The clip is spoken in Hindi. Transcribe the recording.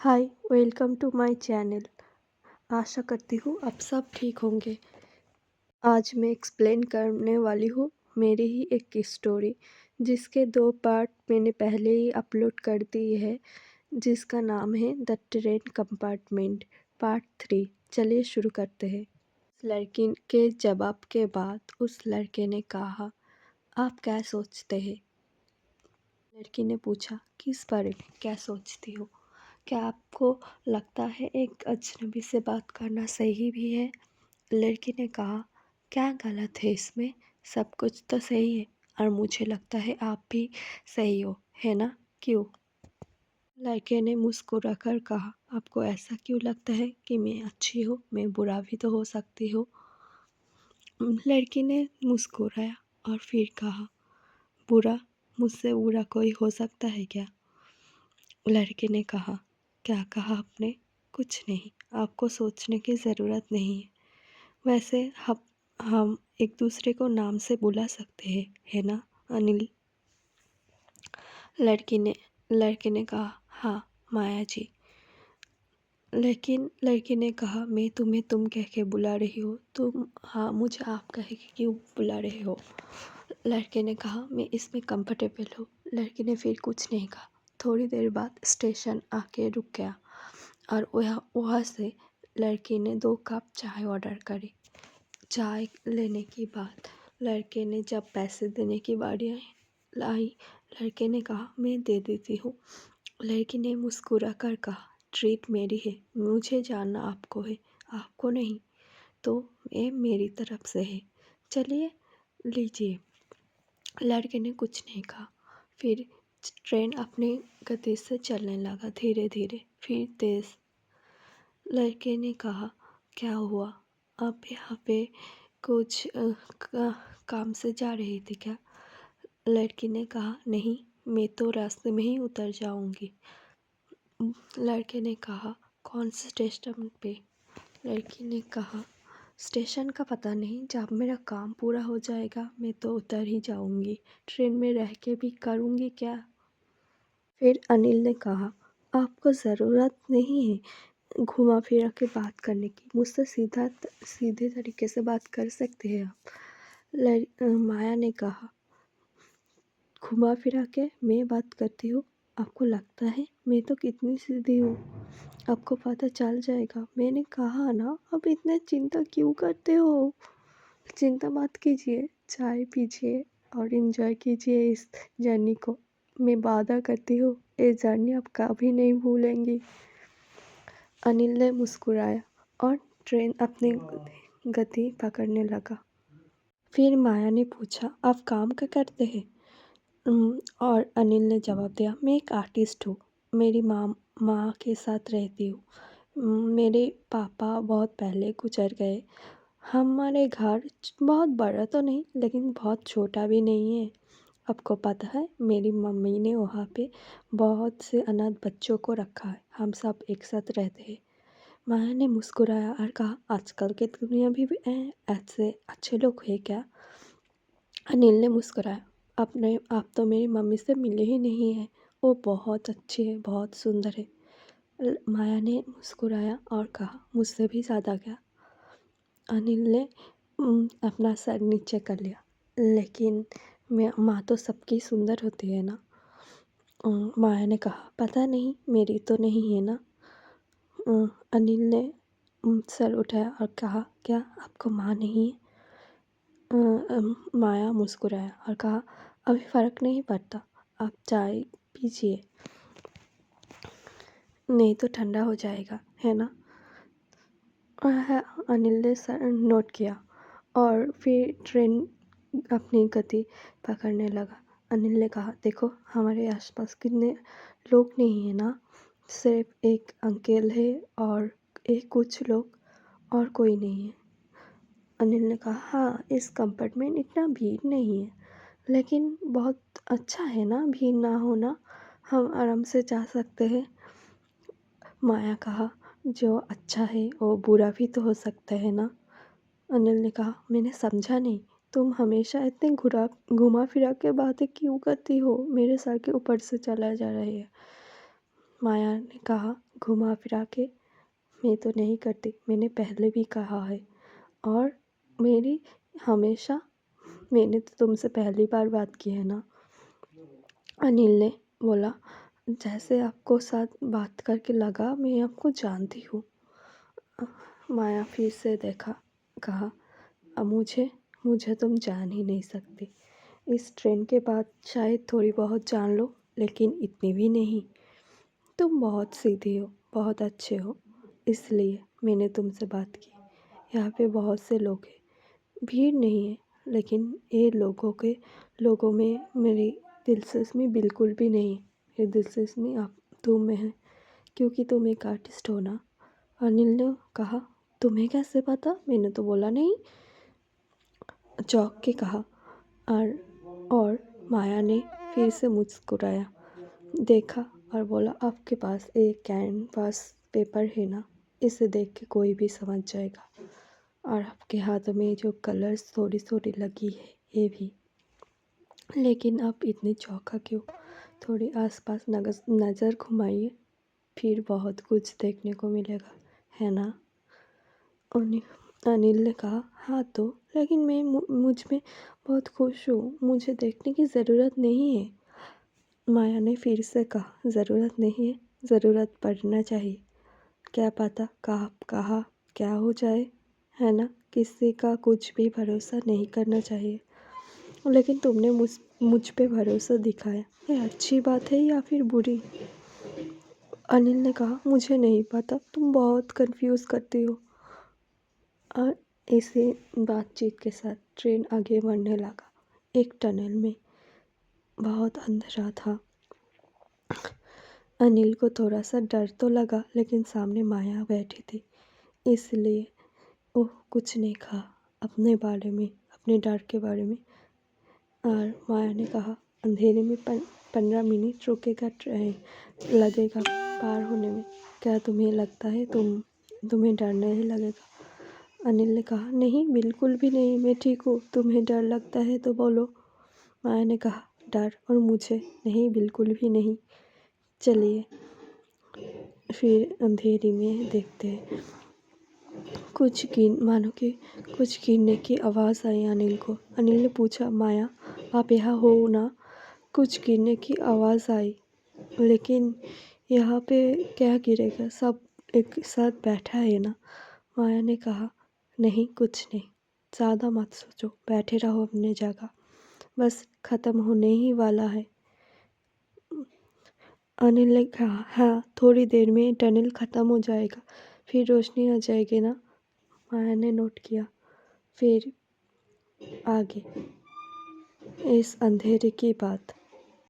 Hi, welcome to my channel. आशा करती हूँ आप सब ठीक होंगे। आज मैं एक्सप्लेन करने वाली हूँ मेरी ही एक स्टोरी, जिसके 2 पार्ट मैंने पहले ही अपलोड कर दिए है, जिसका नाम है द ट्रेन कंपार्टमेंट पार्ट 3। चलिए शुरू करते हैं। उस लड़की के जवाब के बाद उस लड़के ने कहा, आप क्या सोचते हैं? लड़की ने पूछा, किस बारे में क्या सोचती हो? क्या आपको लगता है एक अजनबी से बात करना सही भी है? लड़की ने कहा, क्या गलत है इसमें? सब कुछ तो सही है और मुझे लगता है आप भी सही हो, है ना? क्यों? लड़के ने मुस्कुराकर कहा, आपको ऐसा क्यों लगता है कि मैं अच्छी हूँ? मैं बुरा भी तो हो सकती हूँ। लड़की ने मुस्कुराया और फिर कहा, बुरा? मुझसे बुरा कोई हो सकता है क्या? लड़के ने कहा, क्या कहा आपने? कुछ नहीं, आपको सोचने की ज़रूरत नहीं है। वैसे हम एक दूसरे को नाम से बुला सकते हैं, है ना अनिल? लड़के ने कहा, हाँ माया जी। लेकिन लड़की ने कहा, मैं तुम्हें तुम कह के बुला रही हो, तुम हाँ मुझे आप कह के क्यों बुला रहे हो? लड़के ने कहा, मैं इसमें कंफर्टेबल हूँ। लड़की ने फिर कुछ नहीं कहा। थोड़ी देर बाद स्टेशन आके रुक गया और वहाँ से लड़की ने 2 कप चाय ऑर्डर करी। चाय लेने के बाद लड़के ने जब पैसे देने की बारी आई, लड़के ने कहा, मैं दे देती हूँ। लड़की ने मुस्कुराकर कहा, ट्रीट मेरी है, मुझे जानना आपको है, आपको नहीं, तो ये मेरी तरफ से है, चलिए लीजिए। लड़के ने कुछ नहीं कहा। फिर ट्रेन अपनी गति से चलने लगा, धीरे धीरे, फिर तेज। लड़के ने कहा, क्या हुआ? आप यहाँ पे कुछ काम से जा रही थी क्या? लड़की ने कहा, नहीं, मैं तो रास्ते में ही उतर जाऊंगी। लड़के ने कहा, कौन से स्टेशन पे? लड़की ने कहा, स्टेशन का पता नहीं, जब मेरा काम पूरा हो जाएगा मैं तो उतर ही जाऊंगी। ट्रेन में रह के भी करूंगी क्या? फिर अनिल ने कहा, आपको ज़रूरत नहीं है घुमा फिरा के बात करने की, मुझसे सीधे तरीके से बात कर सकते हैं आप। माया ने कहा, घुमा फिरा के मैं बात करती हूँ? आपको लगता है मैं तो कितनी सीधी हूँ, आपको पता चल जाएगा। मैंने कहा ना, अब इतने चिंता क्यों करते हो? चिंता मत कीजिए, चाय पीजिए और एंजॉय कीजिए इस जर्नी को। मैं वादा करती हूँ ये जर्नी आप कभी नहीं भूलेंगी। अनिल ने मुस्कुराया और ट्रेन अपनी गति पकड़ने लगा। फिर माया ने पूछा, आप काम क्या करते हैं? और अनिल ने जवाब दिया, मैं एक आर्टिस्ट हूँ, मेरी माँ के साथ रहती हूँ। मेरे पापा बहुत पहले गुजर गए। हमारे घर बहुत बड़ा तो नहीं, लेकिन बहुत छोटा भी नहीं है। आपको पता है, मेरी मम्मी ने वहाँ पे बहुत से अनाथ बच्चों को रखा है, हम सब एक साथ रहते हैं। माया ने मुस्कुराया और कहा, आजकल की दुनिया भी ऐसे अच्छे लोग हैं क्या? अनिल ने मुस्कुराया, आप तो मेरी मम्मी से मिले ही नहीं हैं, वो बहुत अच्छी है, बहुत सुंदर है। माया ने मुस्कुराया और कहा, मुझसे भी ज़्यादा क्या? अनिल ने अपना सर नीचे कर लिया, लेकिन माँ तो सबकी सुंदर होती है ना? माया ने कहा, पता नहीं, मेरी तो नहीं है ना? अनिल ने सर उठाया और कहा, क्या आपको माँ नहीं है? माया मुस्कुराया और कहा, अभी फ़र्क नहीं पड़ता, आप चाय पीजिए, नहीं तो ठंडा हो जाएगा, है ना? अनिल ने सर नोट किया और फिर ट्रेन अपनी गति पकड़ने लगा। अनिल ने कहा, देखो हमारे आसपास कितने लोग नहीं है ना, सिर्फ एक अंकल है और एक कुछ लोग, और कोई नहीं है। अनिल ने कहा, हाँ इस कंपार्टमेंट इतना भीड़ नहीं है, लेकिन बहुत अच्छा है ना भीड़ ना होना, हम आराम से जा सकते हैं। माया कहा, जो अच्छा है वो बुरा भी तो हो सकता है ना? अनिल ने कहा, मैंने समझा नहीं, तुम हमेशा इतने घुमा फिरा के बातें क्यों करती हो? मेरे सर के ऊपर से चला जा रही है। माया ने कहा, घुमा फिरा के, मैं तो नहीं करती, मैंने पहले भी कहा है। और मेरी हमेशा, मैंने तो तुमसे पहली बार बात की है ना। अनिल ने बोला, जैसे आपको साथ बात करके लगा मैं आपको जानती हूँ। माया फिर से देखा, कहा, अब मुझे तुम जान ही नहीं सकती। इस ट्रेन के बाद शायद थोड़ी बहुत जान लो, लेकिन इतनी भी नहीं। तुम बहुत सीधी हो, बहुत अच्छे हो, इसलिए मैंने तुमसे बात की। यहाँ पे बहुत से लोग हैं, भीड़ नहीं है, लेकिन ये लोगों में मेरी दिलचस्पी बिल्कुल भी नहीं है। मेरी दिलचस्पी आप तुम में है, क्योंकि तुम एक आर्टिस्ट हो ना। अनिल ने कहा, तुम्हें कैसे पता? मैंने तो बोला नहीं, चौंक के कहा। और माया ने फिर से मुस्कुराया, देखा और बोला, आपके पास एक कैनवास पेपर है ना, इसे देख के कोई भी समझ जाएगा। और आपके हाथों में जो कलर्स थोड़ी थोड़ी लगी है, ये भी। लेकिन आप इतने चौंका क्यों? थोड़ी आसपास नज़र घुमाइए, फिर बहुत कुछ देखने को मिलेगा, है ना? अनिल ने कहा, हाँ तो, लेकिन मैं मुझ में बहुत खुश हूँ, मुझे देखने की ज़रूरत नहीं है। माया ने फिर से कहा, ज़रूरत नहीं है, ज़रूरत पड़ना चाहिए। क्या पता कहाँ क्या हो जाए, है ना? किसी का कुछ भी भरोसा नहीं करना चाहिए। लेकिन तुमने मुझ पे भरोसा दिखाया, ये अच्छी बात है या फिर बुरी? अनिल ने कहा, मुझे नहीं पता, तुम बहुत कंफ्यूज करती हो। और इसी बातचीत के साथ ट्रेन आगे बढ़ने लगा। एक टनल में बहुत अंधेरा था। अनिल को थोड़ा सा डर तो लगा, लेकिन सामने माया बैठी थी, इसलिए वो कुछ नहीं कहा अपने बारे में, अपने डर के बारे में। और माया ने कहा, अंधेरे में 15 मिनट रुकेगा, ट्रेन लगेगा पार होने में। क्या तुम्हें लगता है तुम्हें डर नहीं लगेगा? अनिल ने कहा, नहीं, बिल्कुल भी नहीं, मैं ठीक हूँ, तुम्हें डर लगता है तो बोलो। माया ने कहा, डर और मुझे नहीं, बिल्कुल भी नहीं। चलिए फिर अंधेरी में देखते हैं। मानो कि कुछ गिरने की आवाज़ आई अनिल को। अनिल ने पूछा, माया आप यहाँ हो ना? कुछ गिरने की आवाज़ आई, लेकिन यहाँ पे क्या गिरेगा, सब एक साथ बैठा है ना। माया ने कहा, नहीं, कुछ नहीं, ज़्यादा मत सोचो, बैठे रहो अपनी जगह, बस ख़त्म होने ही वाला है। अनिल ने कहा, हाँ, थोड़ी देर में टनल ख़त्म हो जाएगा, फिर रोशनी आ जाएगी ना। माया ने नोट किया। फिर आगे इस अंधेरे की बात